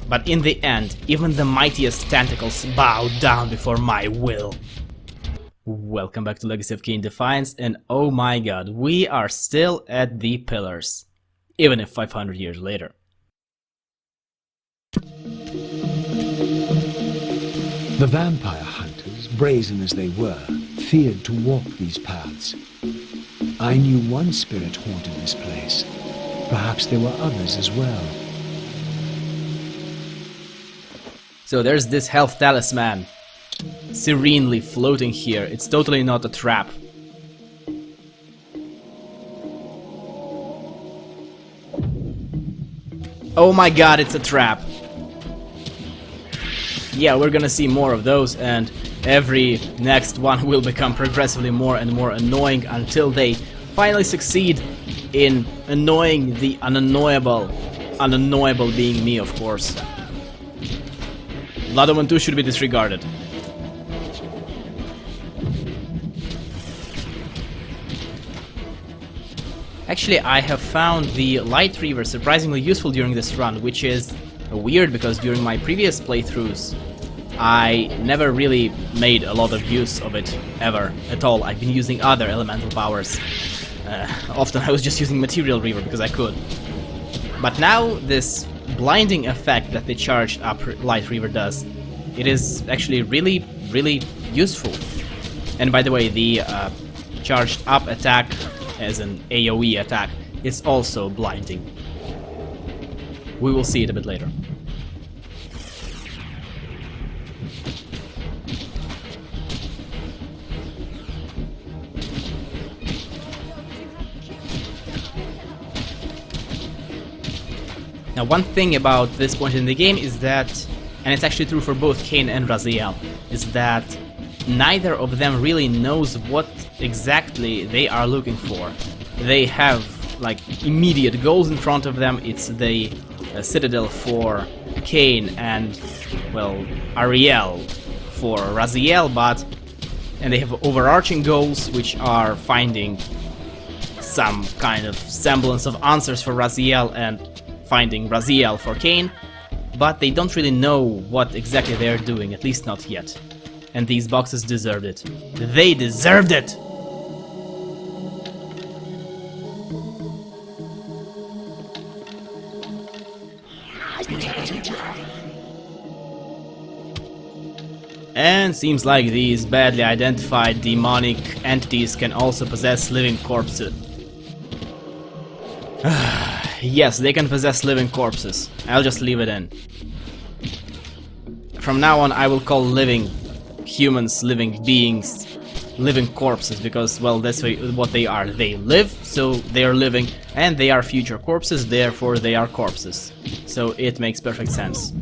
But in the end, even the mightiest tentacles bow down before my will. Welcome back to Legacy of Kain Defiance, and oh my god, we are still at the pillars, even if 500 years later. The vampire hunters, brazen as they were, feared to walk these paths. I knew one spirit haunted this place. Perhaps there were others as well. So there's this health talisman, serenely floating here. It's totally not a trap. Oh my god, it's a trap. Yeah, we're gonna see more of those, and every next one will become progressively more and more annoying until they finally succeed in annoying the unannoyable. Unannoyable being me, of course. Blood 2 should be disregarded. Actually, I have found the Light Reaver surprisingly useful during this run, which is weird because during my previous playthroughs I never really made a lot of use of it, ever, at all. I've been using other elemental powers. Often I was just using Material Reaver because I could. But now this blinding effect that the charged up Light Reaver does, it is actually really, really useful. And by the way, the charged up attack as an AoE attack is also blinding. We will see it a bit later. Now, one thing about this point in the game is that, and it's actually true for both Kain and Raziel, is that neither of them really knows what exactly they are looking for. They have, like, immediate goals in front of them. It's the Citadel for Kain and, well, Ariel for Raziel, and they have overarching goals, which are finding some kind of semblance of answers for Raziel and finding Raziel for Kain, but they don't really know what exactly they're doing, at least not yet. And these boxes deserved it. They deserved it! And seems like these badly identified demonic entities can also possess living corpses. Yes, they can possess living corpses. I'll just leave it in. From now on, I will call living humans, living beings, living corpses, because, well, that's what they are. They live, so they are living, and they are future corpses, therefore they are corpses. So it makes perfect sense.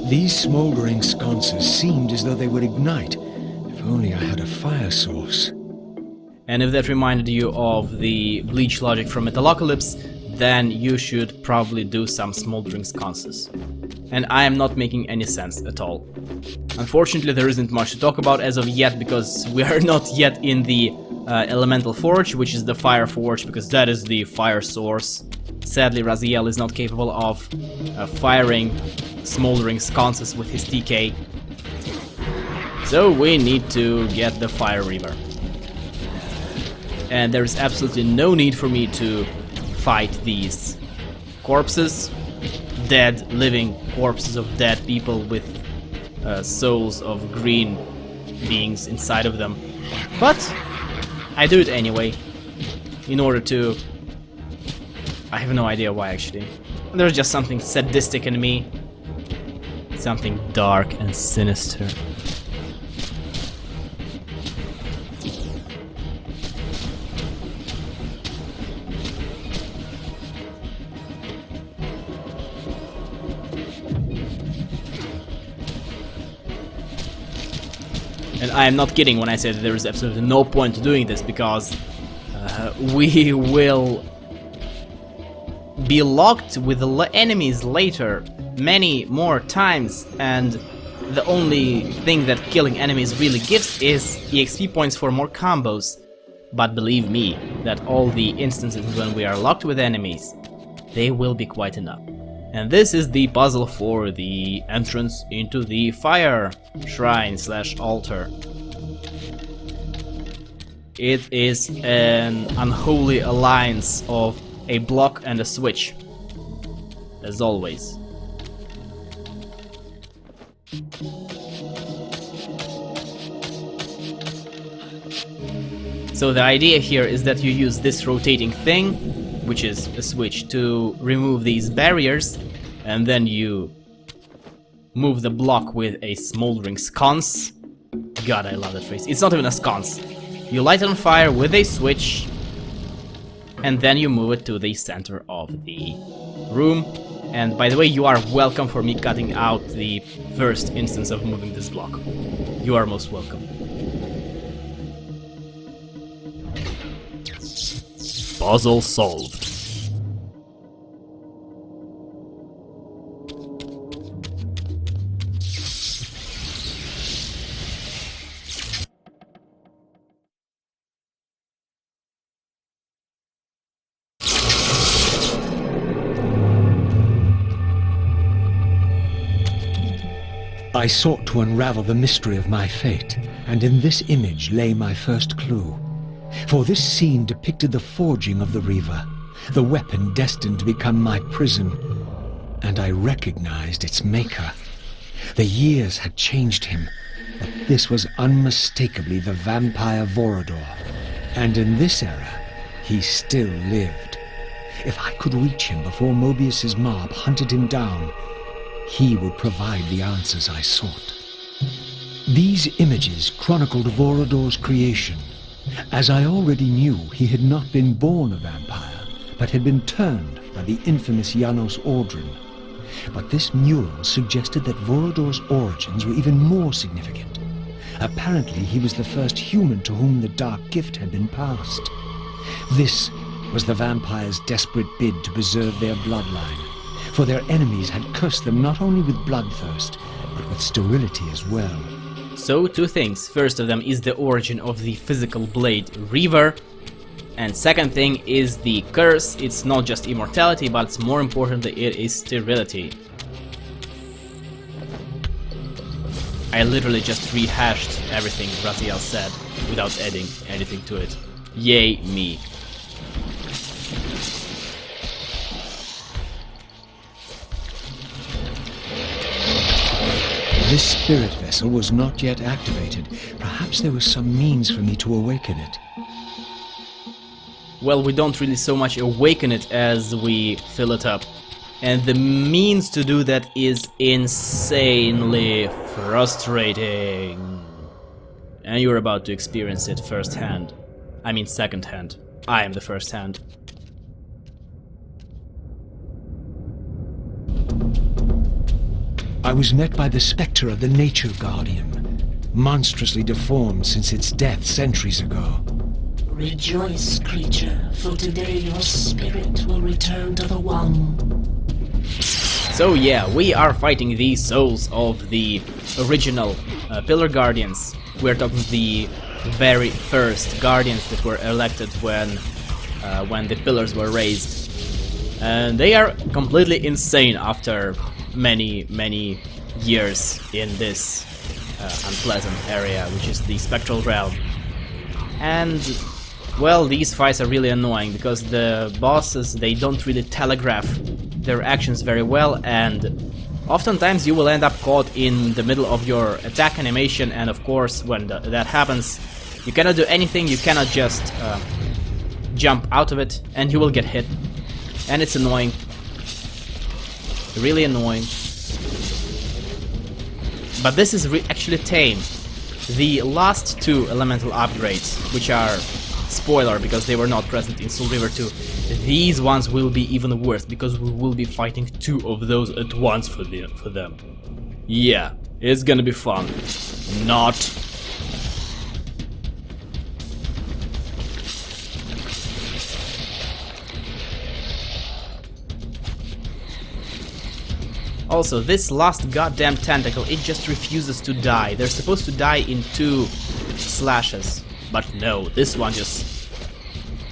These smoldering sconces seemed as though they would ignite. If only I had a fire source. And if that reminded you of the Bleach logic from Metalocalypse, then you should probably do some smoldering sconces. And I am not making any sense at all. Unfortunately, there isn't much to talk about as of yet, because we are not yet in the Elemental Forge, which is the Fire Forge, because that is the fire source. Sadly, Raziel is not capable of firing smoldering sconces with his TK. So we need to get the Fire Reaver. And there is absolutely no need for me to fight these corpses, dead, living corpses of dead people with souls of green beings inside of them. But I do it anyway, in order to... I have no idea why, actually. There's just something sadistic in me. Something dark and sinister. And I am not kidding when I say that there is absolutely no point to doing this, because we will be locked with the enemies later many more times, and the only thing that killing enemies really gives is EXP points for more combos. But believe me, that all the instances when we are locked with enemies, they will be quite enough. And this is the puzzle for the entrance into the fire shrine / altar. It is an unholy alliance of a block and a switch, as always. So the idea here is that you use this rotating thing, which is a switch, to remove these barriers, and then you move the block with a smoldering sconce. God, I love that phrase. It's not even a sconce. You light it on fire with a switch, and then you move it to the center of the room. And by the way, you are welcome for me cutting out the first instance of moving this block. You are most welcome. Puzzle solved. I sought to unravel the mystery of my fate, and in this image lay my first clue. For this scene depicted the forging of the Reaver, the weapon destined to become my prison, and I recognized its maker. The years had changed him, but this was unmistakably the vampire Vorador, and in this era, he still lived. If I could reach him before Mobius's mob hunted him down, he would provide the answers I sought. These images chronicled Vorador's creation. As I already knew, he had not been born a vampire, but had been turned by the infamous Janos Audrin. But this mural suggested that Vorador's origins were even more significant. Apparently, he was the first human to whom the dark gift had been passed. This was the vampires' desperate bid to preserve their bloodline, for their enemies had cursed them not only with bloodthirst, but with sterility as well. So, two things. First of them is the origin of the physical blade Reaver, and second thing is the curse. It's not just immortality, but it's more importantly, it is sterility. I literally just rehashed everything Raziel said without adding anything to it. Yay me. This spirit vessel was not yet activated. Perhaps there was some means for me to awaken it. Well, we don't really so much awaken it as we fill it up. And the means to do that is insanely frustrating. And you're about to experience it firsthand. I mean secondhand. I am the first hand. I was met by the spectre of the Nature Guardian, monstrously deformed since its death centuries ago. Rejoice, creature, for today your spirit will return to the One. So yeah, we are fighting the souls of the original Pillar Guardians. We're talking the very first Guardians that were elected when the Pillars were raised. And they are completely insane after many years in this unpleasant area, which is the Spectral Realm. And well, these fights are really annoying because the bosses, they don't really telegraph their actions very well, and oftentimes you will end up caught in the middle of your attack animation, and of course when that happens you cannot do anything, you cannot just jump out of it, and you will get hit, and it's annoying. Really annoying. But this is actually tame. The last two elemental upgrades, which are spoiler because they were not present in Soul River 2, these ones will be even worse because we will be fighting two of those at once for them. Yeah, it's gonna be fun. Not. Also, this last goddamn tentacle, it just refuses to die. They're supposed to die in 2 slashes. But no, this one just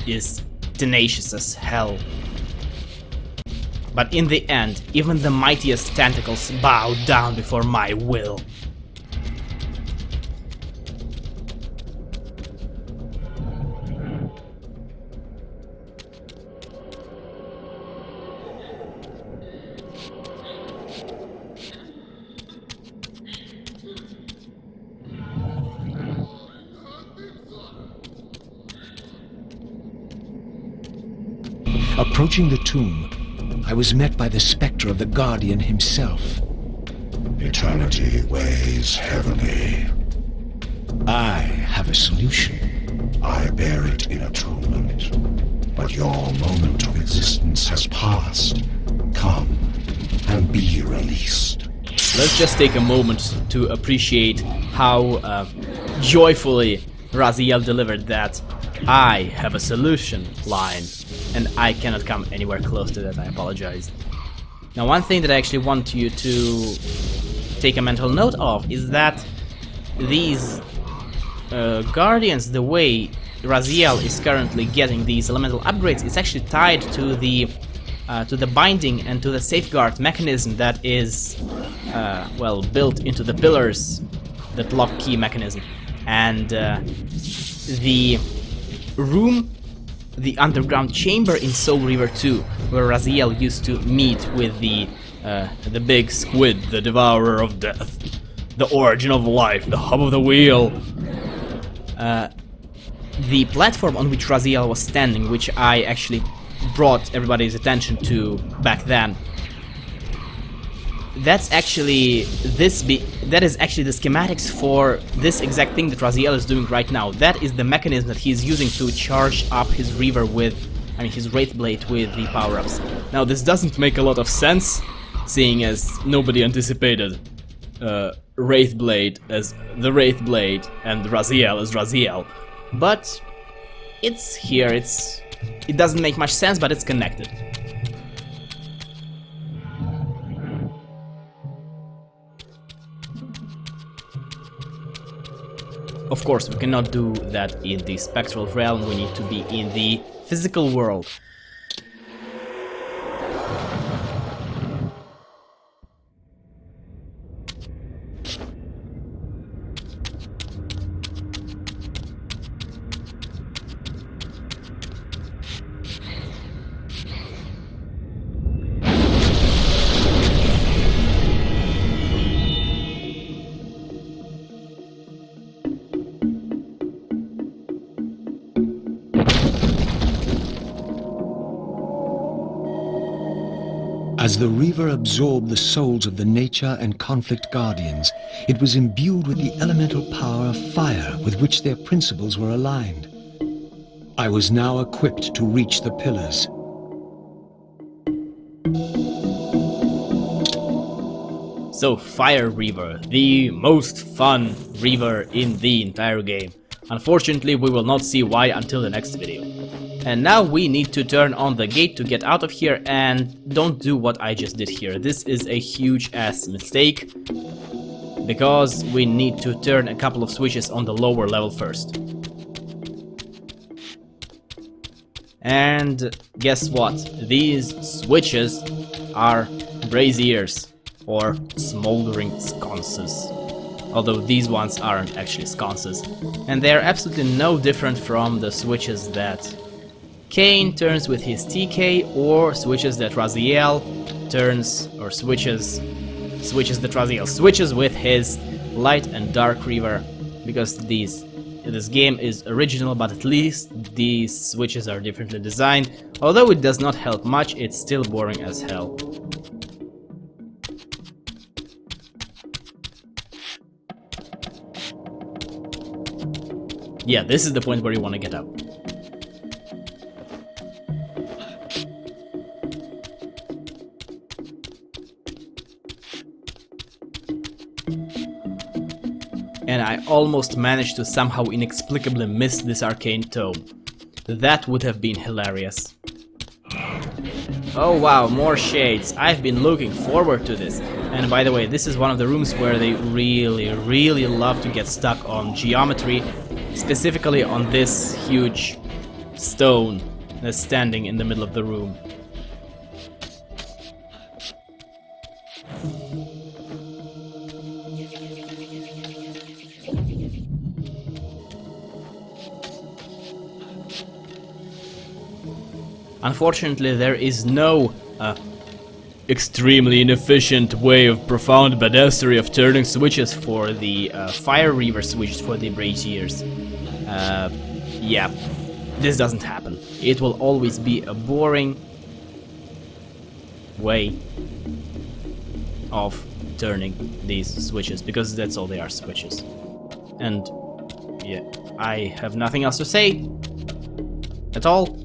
is tenacious as hell. But in the end, even the mightiest tentacles bow down before my will. Approaching the tomb, I was met by the specter of the Guardian himself. Eternity weighs heavily. I have a solution. I bear it in atonement. But your moment of existence has passed. Come and be released. Let's just take a moment to appreciate how joyfully Raziel delivered that "I have a solution" line, and I cannot come anywhere close to that, I apologize. Now, one thing that I actually want you to take a mental note of is that these Guardians, the way Raziel is currently getting these elemental upgrades, is actually tied to the binding and to the safeguard mechanism that is, well, built into the pillars, that lock key mechanism. And the room, the underground chamber in Soul River 2, where Raziel used to meet with the big squid, the devourer of death, the origin of life, the hub of the wheel. The platform on which Raziel was standing, which I actually brought everybody's attention to back then, that is actually the schematics for this exact thing that Raziel is doing right now. That is the mechanism that he's using to charge up his Reaver with, his Wraithblade with the power-ups. Now, this doesn't make a lot of sense, seeing as nobody anticipated Wraithblade as the Wraithblade and Raziel as Raziel. But it's here, it doesn't make much sense, but it's connected. Of course, we cannot do that in the spectral realm, we need to be in the physical world. As the Reaver absorbed the souls of the Nature and Conflict Guardians, it was imbued with the elemental power of fire with which their principles were aligned. I was now equipped to reach the pillars. So, Fire Reaver, the most fun Reaver in the entire game. Unfortunately, we will not see why until the next video. And now we need to turn on the gate to get out of here, and don't do what I just did here. This is a huge ass mistake, because we need to turn a couple of switches on the lower level first. And guess what? These switches are braziers, or smoldering sconces. Although these ones aren't actually sconces. And they are absolutely no different from the switches that Kain turns with his TK, or switches that Raziel turns, or switches that Raziel switches with his Light and Dark Reaver, because this game is original, but at least these switches are differently designed. Although it does not help much, it's still boring as hell. Yeah, this is the point where you want to get out. And I almost managed to somehow inexplicably miss this arcane tome. That would have been hilarious. Oh wow, more shades. I've been looking forward to this. And by the way, this is one of the rooms where they really love to get stuck on geometry, specifically on this huge stone that's standing in the middle of the room. Unfortunately, there is no extremely inefficient way of profound badassery of turning switches for the fire reaver switches for the braziers. Yeah, this doesn't happen. It will always be a boring way of turning these switches, because that's all they are, switches. And yeah, I have nothing else to say at all.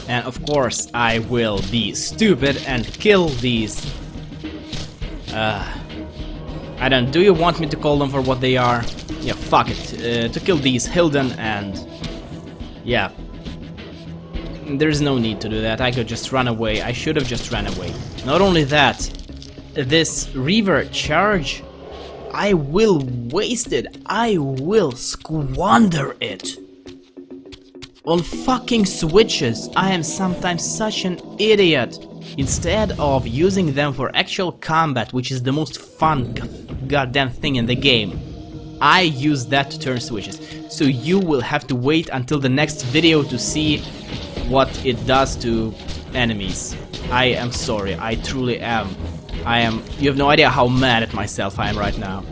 And of course I will be stupid and kill these. I don't. Do you want me to call them for what they are? Yeah, fuck it. To kill these Hilden, and yeah, there's no need to do that. I could just run away. I should have just ran away. Not only that, this Reaver charge, I will waste it. I will squander it on fucking switches. I am sometimes such an idiot. Instead of using them for actual combat, which is the most fun goddamn thing in the game, I use that to turn switches. So you will have to wait until the next video to see what it does to enemies. I am sorry, I truly am. You have no idea how mad at myself I am right now.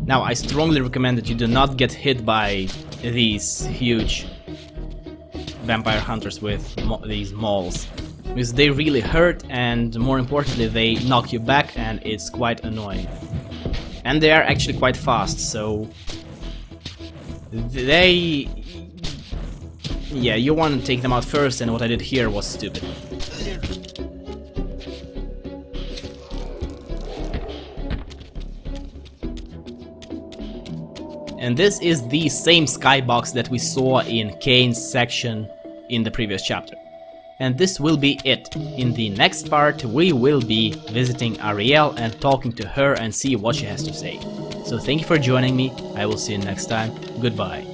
Now, I strongly recommend that you do not get hit by these huge vampire hunters with these mauls, because they really hurt, and more importantly, they knock you back, and it's quite annoying. And they are actually quite fast, so they... yeah, you want to take them out first, and what I did here was stupid. And this is the same skybox that we saw in Kain's section in the previous chapter. And this will be it. In the next part, we will be visiting Raziel and talking to her and see what she has to say. So thank you for joining me. I will see you next time. Goodbye.